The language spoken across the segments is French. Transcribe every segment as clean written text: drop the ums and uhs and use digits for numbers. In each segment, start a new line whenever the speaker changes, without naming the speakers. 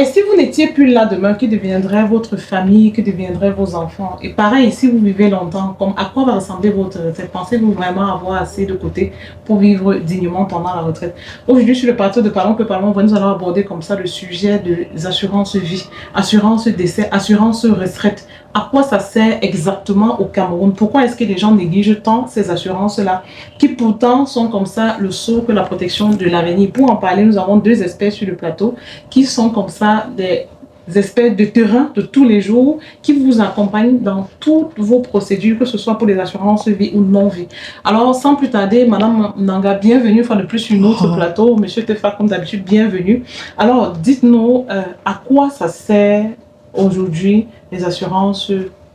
Et si vous n'étiez plus là demain, que deviendrait votre famille, que deviendraient vos enfants? Et pareil, si vous vivez longtemps, à quoi va ressembler votre retraite? Pensez-vous vraiment avoir assez de côté pour vivre dignement pendant la retraite? Aujourd'hui, sur le plateau de Parlons que Parlons, nous allons aborder comme ça le sujet des assurances vie, assurance décès, assurance retraite. À quoi ça sert exactement au Cameroun? Pourquoi est-ce que les gens négligent tant ces assurances-là, qui pourtant sont comme ça le socle, la protection de l'avenir? Pour en parler, nous avons deux experts sur le plateau qui sont comme ça des experts de terrain de tous les jours qui vous accompagnent dans toutes vos procédures, que ce soit pour les assurances vie ou non-vie. Alors, sans plus tarder, Madame Nanga, bienvenue une fois de plus sur notre plateau. Monsieur Tefa, comme d'habitude, bienvenue. Alors, dites-nous à quoi ça sert aujourd'hui les assurances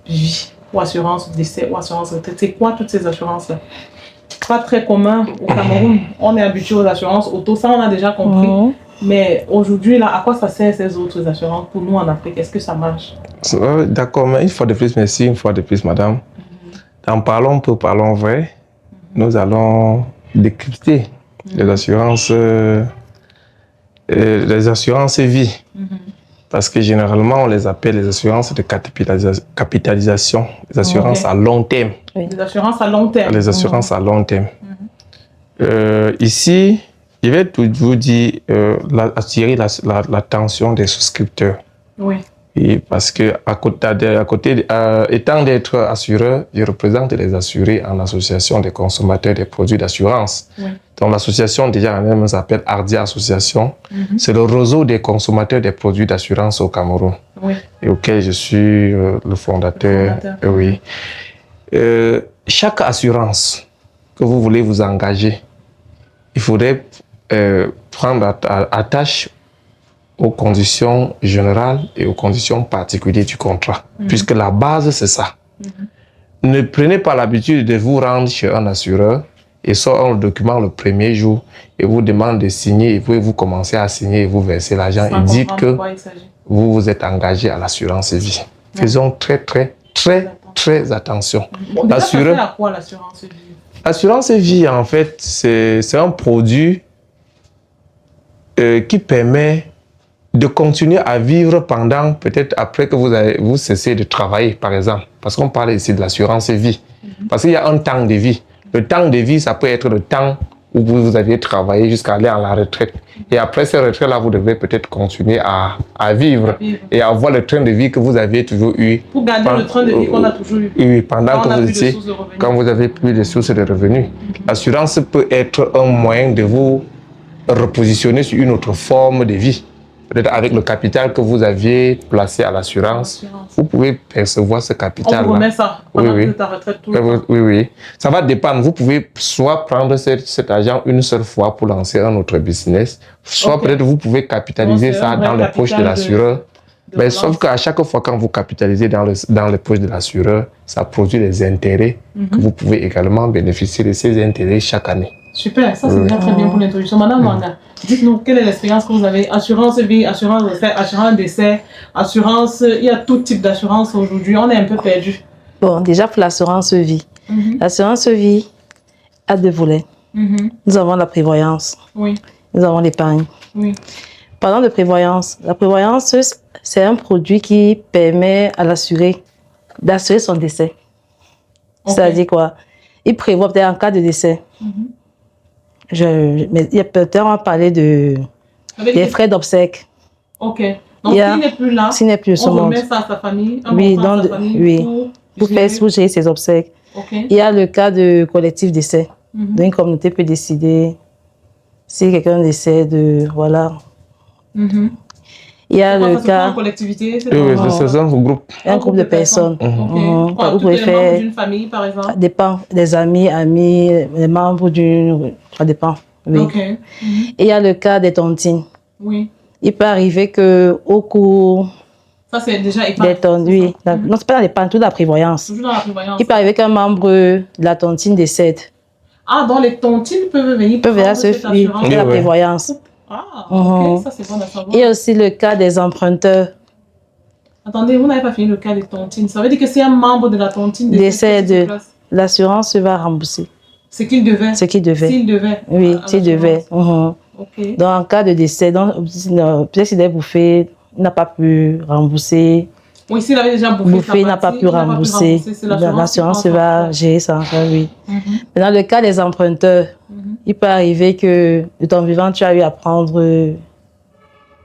vie ou assurance décès ou assurance retraite. C'est quoi toutes ces assurances-là? Pas très commun au Cameroun. On est habitué aux assurances auto, ça on a déjà compris. Mais aujourd'hui, là, à quoi ça sert ces autres assurances pour nous en Afrique? Est-ce que ça marche?
D'accord, mais une fois de plus, merci, une fois de plus, madame. En parlant peu, parlons vrai, nous allons décrypter les assurances vie. Parce que généralement, on les appelle les assurances de capitalisation, les assurances à long terme.
Oui. Les assurances à long terme.
Les assurances à long terme. Ici, je vais toujours dire, attirer l'attention des souscripteurs.
Oui.
Et parce que étant d'être assureur, je représente les assurés en association des consommateurs des produits d'assurance. Oui. Donc l'association déjà elle-même s'appelle Ardia Association. C'est le réseau des consommateurs des produits d'assurance au Cameroun. Oui. Et auquel je suis le fondateur. Oui. Chaque assurance que vous voulez vous engager, il faudrait prendre attache aux conditions générales et aux conditions particulières du contrat. Puisque la base, c'est ça. Ne prenez pas l'habitude de vous rendre chez un assureur et sort un document le premier jour et vous demande de signer et vous commencez à signer et vous versez l'argent et dites que vous vous êtes engagé à l'assurance vie. Faisons très attention.
L'assureur, à quoi l'assurance vie?
L'assurance vie, en fait, c'est un produit qui permet de continuer à vivre pendant, peut-être après que vous cessez de travailler, par exemple. Parce qu'on parle ici de l'assurance vie. Parce qu'il y a un temps de vie. Le temps de vie, ça peut être le temps où vous aviez travaillé jusqu'à aller à la retraite. Et après cette retraite-là, vous devez peut-être continuer à vivre et à avoir le train de vie que vous aviez toujours eu.
Pour garder le train de vie qu'on a toujours eu.
Oui, pendant que vous étiez, quand vous avez plus de sources de revenus. L'assurance peut être un moyen de vous repositionner sur une autre forme de vie. Peut-être avec le capital que vous aviez placé à l'assurance, vous pouvez percevoir ce capital-là.
On vous remet ça pendant que ta retraite tout le temps.
Oui. Ça va dépendre. Vous pouvez soit prendre cet argent une seule fois pour lancer un autre business, soit peut-être vous pouvez capitaliser ça dans les poches de l'assureur. Mais sauf qu'à chaque fois quand vous capitalisez dans les poches de l'assureur, ça produit des intérêts que vous pouvez également bénéficier de ces intérêts chaque année.
Super, ça c'est déjà très bien pour l'introduction. Madame Manga, dites-nous, quelle est l'expérience que vous avez? Assurance vie, assurance retraite, assurance décès, assurance, il y a tout type d'assurance aujourd'hui, on est un peu perdu.
Bon, déjà pour l'assurance vie. L'assurance vie a deux volets. Nous avons la prévoyance. Oui. Nous avons l'épargne. Oui. Parlant de prévoyance, la prévoyance, c'est un produit qui permet à l'assuré d'assurer son décès. Okay. C'est-à-dire quoi? Il prévoit peut-être en cas de décès. Mais il y a peut-être, on va parler des frais d'obsèques.
Ok. Donc, s'il n'est plus là, on remet ça à sa famille.
Pour gérer ses obsèques. Okay. Il y a le cas de collectif décès. Donc, une communauté peut décider si quelqu'un décède, voilà. Il y a le cas.
Une collectivité, c'est
un groupe.
Un groupe de personnes.
Vous pouvez faire d'une famille, par exemple.
Ça dépend. Des amis, les membres d'une. Ça dépend. Oui.
Okay.
Et il y a le cas des tontines.
Oui.
Il peut arriver qu'au cours.
Ça, c'est déjà épargne.
Oui. Non, c'est pas dans l'épargne, tout dans la prévoyance.
Toujours dans la prévoyance.
Il peut arriver qu'un membre de la tontine décède.
Ah, donc les tontines peuvent venir.
De la prévoyance.
Ah, ok, ça c'est bon à savoir.
Et aussi le cas des emprunteurs.
Attendez, vous n'avez pas fini le cas des tontines. Ça veut dire que si un membre de la tontine
décède, l'assurance va rembourser.
Ce qu'il devait.
Ce qu'il devait.
S'il devait.
Oui, s'il devait.
Okay.
Donc en cas de décès, peut-être s'il est bouffé, il n'a pas pu rembourser.
Oui, s'il avait déjà
bouffé, il n'a pas pu rembourser. L'assurance va gérer ça, oui. Mais dans le cas des emprunteurs, il peut arriver que de ton vivant, tu as eu à prendre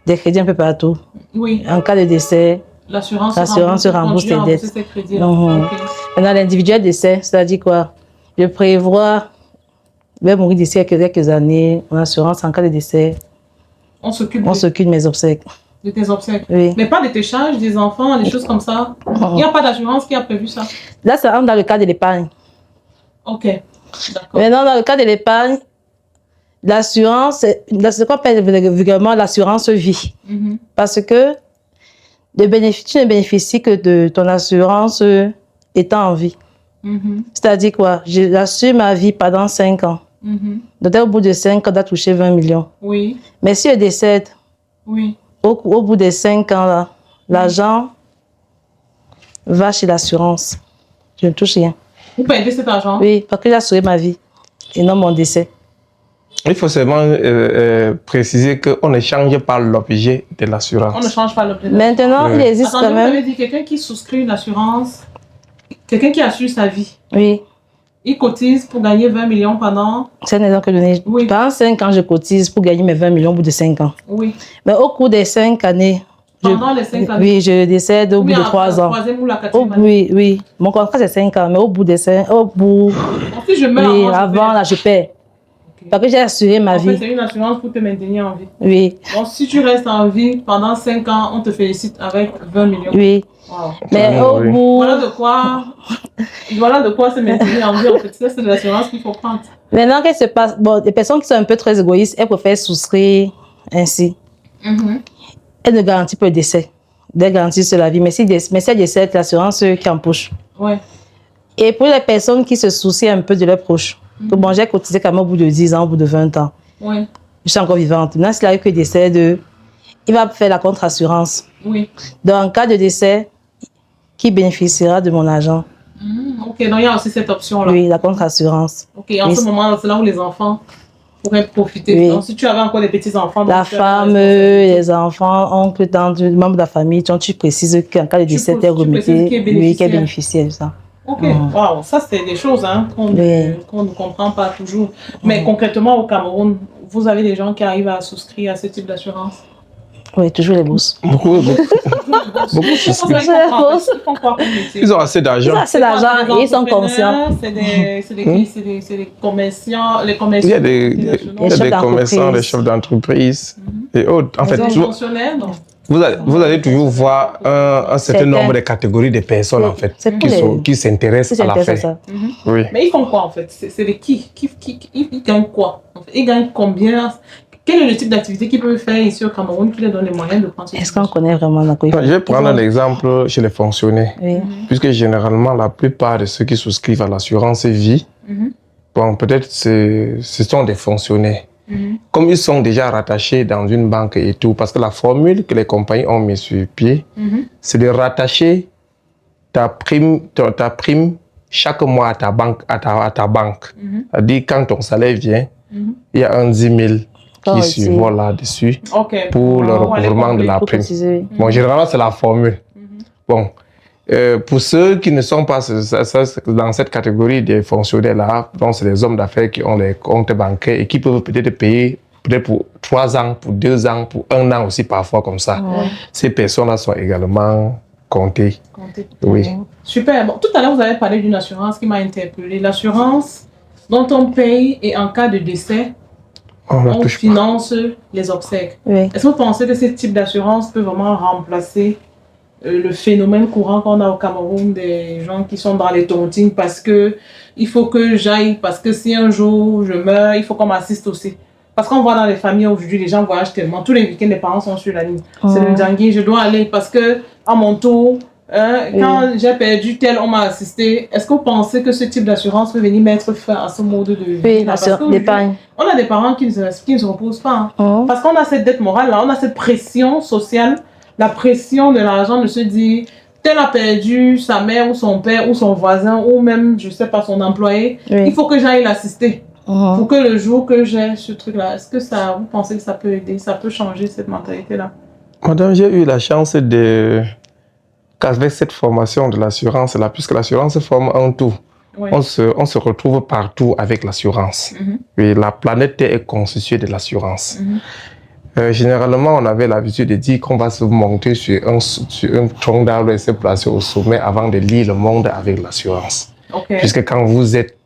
des crédits un peu partout.
Oui.
En cas de décès,
l'assurance
se rembourse tes dettes. Dans l'individuel décès, c'est-à-dire quoi? Je prévois, je vais mourir d'ici quelques années, en assurance en cas de décès.
On s'occupe
de mes obsèques.
De tes obsèques.
Oui.
Mais pas de tes charges, des enfants, des choses comme ça. Il n'y a pas d'assurance qui a prévu ça.
Là, ça rentre dans le cas de l'épargne.
Ok. D'accord.
Maintenant, dans le cas de l'épargne, l'assurance, c'est ce qu'on appelle vulgairement l'assurance vie. Parce que tu ne bénéficies que de ton assurance étant en vie. C'est-à-dire quoi? J'assure ma vie pendant 5 ans. Donc, au bout de 5 ans, on doit toucher 20 millions.
Oui.
Mais si je décède,
oui.
Au bout des 5 ans, là, l'argent va chez l'assurance. Je ne touche rien.
Vous perdez cet argent?
Oui, parce que j'ai assuré ma vie et non mon décès.
Il faut seulement préciser qu'on ne change pas l'objet de l'assurance.
On ne change pas l'objet.
Maintenant, il existe quand même...
Vous avez dit quelqu'un qui souscrit une assurance, quelqu'un qui assure sa vie.
Oui.
Il cotise pour gagner 20 millions pendant...
C'est un exemple que je donne.
Oui.
Pendant 5 ans, je cotise pour gagner mes 20 millions au bout de 5 ans.
Oui.
Mais au cours des 5 années...
Pendant les 5 années?
Oui, je décède au bout de 3 ans.
Troisième ou la quatrième année?
Oui, oui. Mon contrat, c'est 5 ans, mais au bout des 5... Au bout...
Si je meurs
oui, avant, là, je perds. Okay. Parce que j'ai assuré ma vie.
En fait, c'est une assurance pour te maintenir en vie.
Oui.
Donc, si tu restes en vie pendant 5 ans, on te félicite avec 20 millions.
Oui.
Wow.
Mais au bout...
Voilà de quoi se maintenir en vie, en fait. C'est de l'assurance qu'il faut prendre.
Maintenant, qu'est-ce qui se passe? Bon, les personnes qui sont un peu très égoïstes, elles préfèrent souscrire ainsi. Elles ne garantissent pas le décès. Elles garantissent la vie. Mais si elles décèdent, l'assurance qui empoche.
Ouais.
Et pour les personnes qui se soucient un peu de leurs proches, que bon, j'ai cotisé quand même au bout de 10 ans, au bout de 20 ans.
Ouais.
Je suis encore vivante. Maintenant, s'il arrive que décède, il va faire la contre-assurance.
Oui.
Donc, en cas de décès, qui bénéficiera de mon argent?
Ok, donc il y a aussi cette option-là.
Oui, la contre-assurance.
Ok, en ce moment, c'est là où les enfants pourraient profiter. Oui. Donc, si tu avais encore des petits-enfants...
La femme, les enfants, oncles, tantes, membres de la famille, tu précises qu'en cas de décès, tu es remetté, lui qui est bénéficiaire de ça.
Ok, wow, ça c'est des choses qu'on ne comprend pas toujours. Mais concrètement au Cameroun, vous avez des gens qui arrivent à souscrire à ce type d'assurance?
Oui, toujours les bourses.
Beaucoup souscrivent. Ils ont assez d'argent.
Ils ont assez d'argent et ils sont conscients.
C'est des commerçants, les commerçants.
Il y a des commerçants, des chefs d'entreprise et autres. En fait, vous allez toujours voir un certain nombre de catégories de personnes en fait qui s'intéressent à l'affaire. Oui.
Mais ils font quoi en fait? C'est les qui ils gagnent quoi? En fait, ils gagnent combien? Quel est le type d'activité qu'ils peuvent faire ici au Cameroun qui leur donne les moyens de prendre ce
Est-ce qu'on connaît vraiment la
Je vais prendre un exemple chez les fonctionnaires. Puisque généralement, la plupart de ceux qui souscrivent à l'assurance vie, bon, peut-être ce sont des fonctionnaires. Comme ils sont déjà rattachés dans une banque et tout, parce que la formule que les compagnies ont mise sur pied, c'est de rattacher ta prime chaque mois à ta banque. C'est-à-dire, quand ton salaire vient, il y a un 10 000 qui survole là-dessus pour le recouvrement de la prime. Bon, généralement, c'est la formule. Bon, pour ceux qui ne sont pas dans cette catégorie des fonctionnaires-là, c'est les hommes d'affaires qui ont les comptes bancaires et qui peuvent peut-être payer pour 3 ans, pour 2 ans, pour 1 an aussi parfois comme ça. Ces personnes-là sont également comptées. Oui.
Super. Bon, tout à l'heure, vous avez parlé d'une assurance qui m'a interpellée. L'assurance dont on paye et en cas de décès, on finance les obsèques. Est-ce que vous pensez que ce type d'assurance peut vraiment remplacer le phénomène courant qu'on a au Cameroun des gens qui sont dans les tontines parce que il faut que j'aille, parce que si un jour je meurs, il faut qu'on m'assiste aussi. Parce qu'on voit dans les familles aujourd'hui, les gens voyagent tellement. Tous les week-ends, les parents sont sur la ligne. C'est le Djangui, je dois aller parce que à mon tour, quand j'ai perdu tel, on m'a assisté. Est-ce que vous pensez que ce type d'assurance peut venir mettre fin à ce mode de vie?
Oui, l'épargne.
On a des parents qui ne se reposent pas. Parce qu'on a cette dette morale, là, on a cette pression sociale, la pression de l'argent de se dire, tel a perdu sa mère ou son père ou son voisin ou même, je ne sais pas, son employé. Il faut que j'aille l'assister. Pour que le jour que j'ai ce truc-là, est-ce que ça, vous pensez que ça peut aider, ça peut changer cette mentalité-là?
Madame, j'ai eu la chance qu'avec cette formation de l'assurance, là, puisque l'assurance forme un tout, oui. on se retrouve partout avec l'assurance. Et la planète Terre est constituée de l'assurance. Généralement, on avait l'habitude de dire qu'on va se monter sur un tronc d'arbre et se placer au sommet avant de lire le monde avec l'assurance. Puisque quand vous êtes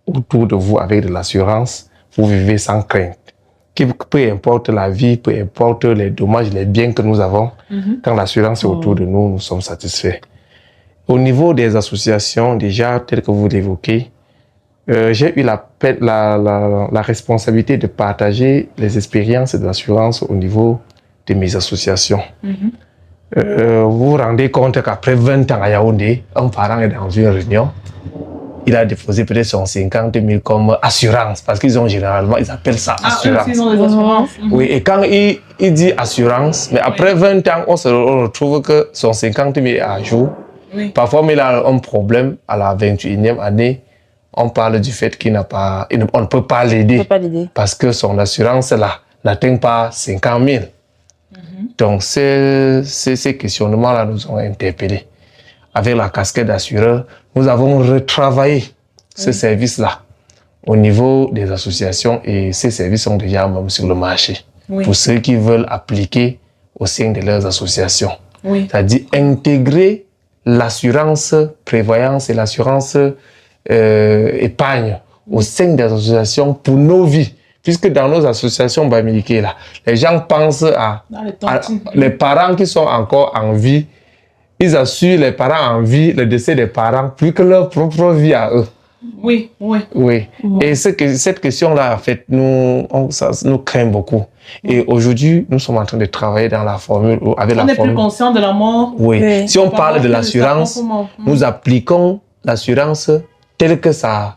autour de vous avec de l'assurance, vous vivez sans crainte. Peu importe la vie, peu importe les dommages, les biens que nous avons, quand l'assurance est autour de nous, nous sommes satisfaits. Au niveau des associations, déjà, tel que vous l'évoquez, j'ai eu la responsabilité de partager les expériences de l'assurance au niveau de mes associations. Vous vous rendez compte qu'après 20 ans à Yaoundé, un parent est dans une réunion, il a déposé peut-être son 50 000 comme assurance, parce qu'ils ont généralement, ils appellent ça assurance.
Ils ont des assurances.
Oui, et quand il dit assurance, mais après 20 ans, on se retrouve que son 50 000 est à jour. Parfois, mais il a un problème à la 21e année. On parle du fait qu'il n'a pas, on ne peut pas l'aider parce que son assurance là n'atteint pas 50 000. Donc ces questionnements-là nous ont interpellés. Avec la casquette d'assureur, nous avons retravaillé ce service-là au niveau des associations et ces services sont déjà même sur le marché pour ceux qui veulent appliquer au sein de leurs associations. C'est-à-dire intégrer l'assurance prévoyance et l'assurance épargne au sein des associations pour nos vies. Puisque dans nos associations bamiliquées, là, les gens pensent à les parents qui sont encore en vie, ils assurent les parents en vie, le décès des parents, plus que leur propre vie à eux.
Oui.
Et cette question-là, en fait, ça nous craint beaucoup. Et aujourd'hui, nous sommes en train de travailler dans la formule.
On est plus conscient de la mort.
Oui. Si on parle de l'assurance, nous appliquons l'assurance tel que ça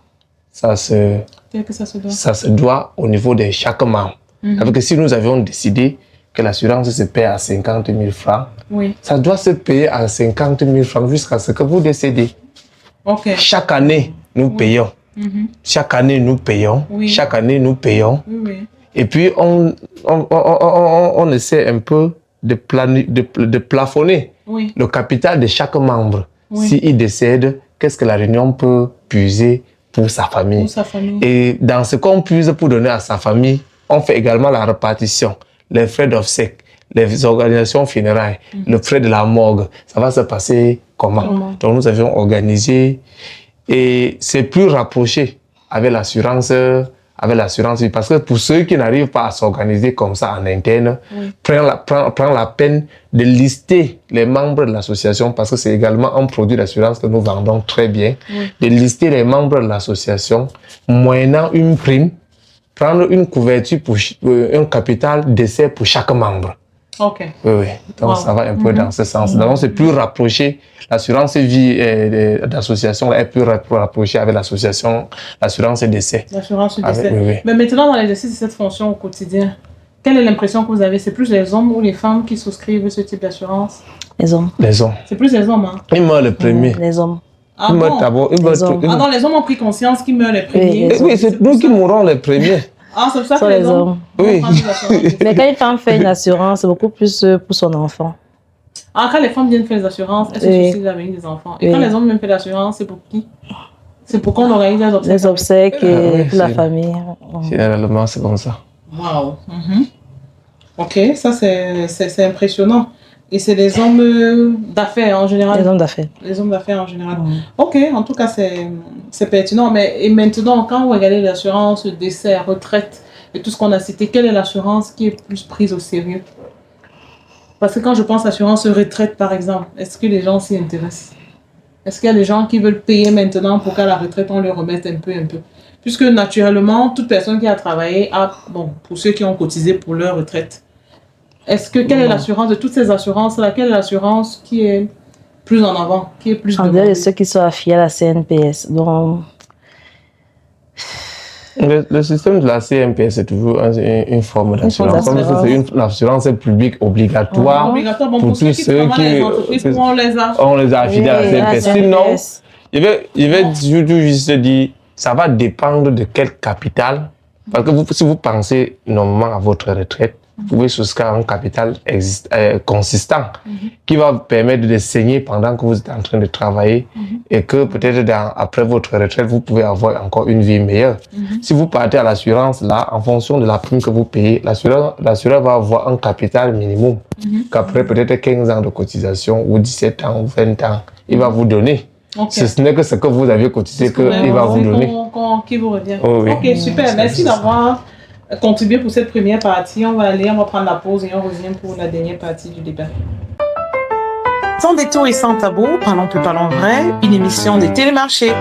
se doit au niveau de chaque membre. Parce que si nous avions décidé que l'assurance se paie à 50 000 francs, ça doit se payer à 50 000 francs jusqu'à ce que vous décédez. Chaque année, nous payons. Chaque année, nous payons. Chaque année, nous payons. Et puis, on essaie un peu de plafonner le capital de chaque membre. S'il décède, qu'est-ce que la réunion peut puiser pour sa famille. Et dans ce qu'on puise pour donner à sa famille, on fait également la répartition. Les frais d'obsèques, les organisations funérailles, le frais de la morgue, ça va se passer comment? Donc nous avions organisé et c'est plus rapproché avec l'assurance vie. Parce que pour ceux qui n'arrivent pas à s'organiser comme ça en interne, prend la peine de lister les membres de l'association, parce que c'est également un produit d'assurance que nous vendons très bien, de lister les membres de l'association, moyennant une prime, prendre une couverture pour un capital d'essai pour chaque membre. Oui. Donc ça va un peu dans ce sens. Donc c'est plus rapproché. L'assurance vie d'association est plus rapprochée avec l'assurance décès.
L'assurance décès. Mais maintenant, dans l'exercice de cette fonction au quotidien, quelle est l'impression que vous avez? C'est plus les hommes ou les femmes qui souscrivent ce type d'assurance?
Les hommes.
Les hommes.
C'est plus les hommes, hein?
Ils meurent le premier.
Les hommes.
Ah bon? Non, les hommes ont pris conscience qu'ils meurent les premiers.
Oui, c'est nous qui mourrons les premiers.
Ah, c'est pour ça que les hommes.
Oui.
Mais quand une femme fait une assurance, c'est beaucoup plus pour son enfant.
Ah, quand les femmes viennent faire les assurances, elles se soucient de l'avenir des enfants. Et quand les hommes viennent faire l'assurance, c'est pour qui? C'est pour qu'on organise les obsèques.
Les obsèques et pour la famille.
Généralement, c'est comme ça.
Waouh. Ok, ça c'est impressionnant. Et c'est les hommes d'affaires en général.
Les hommes d'affaires.
Les hommes d'affaires en général. Ok, en tout cas, c'est pertinent. Mais et maintenant, quand vous regardez l'assurance, décès, retraite et tout ce qu'on a cité, quelle est l'assurance qui est plus prise au sérieux? Parce que quand je pense assurance retraite, par exemple, est-ce que les gens s'y intéressent? Est-ce qu'il y a des gens qui veulent payer maintenant pour qu'à la retraite, on leur remette un peu? Puisque naturellement, toute personne qui a travaillé a, pour ceux qui ont cotisé pour leur retraite, quelle est l'assurance de toutes ces assurances-là? Quelle est l'assurance qui est plus en avant, qui est plus demandée?
En dehors de ceux qui sont affiliés à la CNPS. Donc...
Le système de la CNPS, c'est toujours une forme d'assurance. C'est une assurance publique obligatoire pour tous ceux qui on les a affiliés à la CNPS. Sinon, je vais juste dire, ça va dépendre de quel capital. Parce que si vous pensez normalement à votre retraite, vous pouvez souscrire un capital consistant qui va vous permettre de saigner pendant que vous êtes en train de travailler et que peut-être après votre retraite, vous pouvez avoir encore une vie meilleure. Si vous partez à l'assurance, là, en fonction de la prime que vous payez, l'assureur va avoir un capital minimum qu'après peut-être 15 ans de cotisation ou 17 ans ou 20 ans, il va vous donner. Ce n'est que ce que vous aviez cotisé qu'il va vous donner.
Qui vous revient. Ok, super. Merci d'avoir contribué pour cette première partie. On va prendre la pause et on revient pour la dernière partie du débat. Sans détour et sans tabou, parlons plus, parlons vrai, une émission de Télémarché.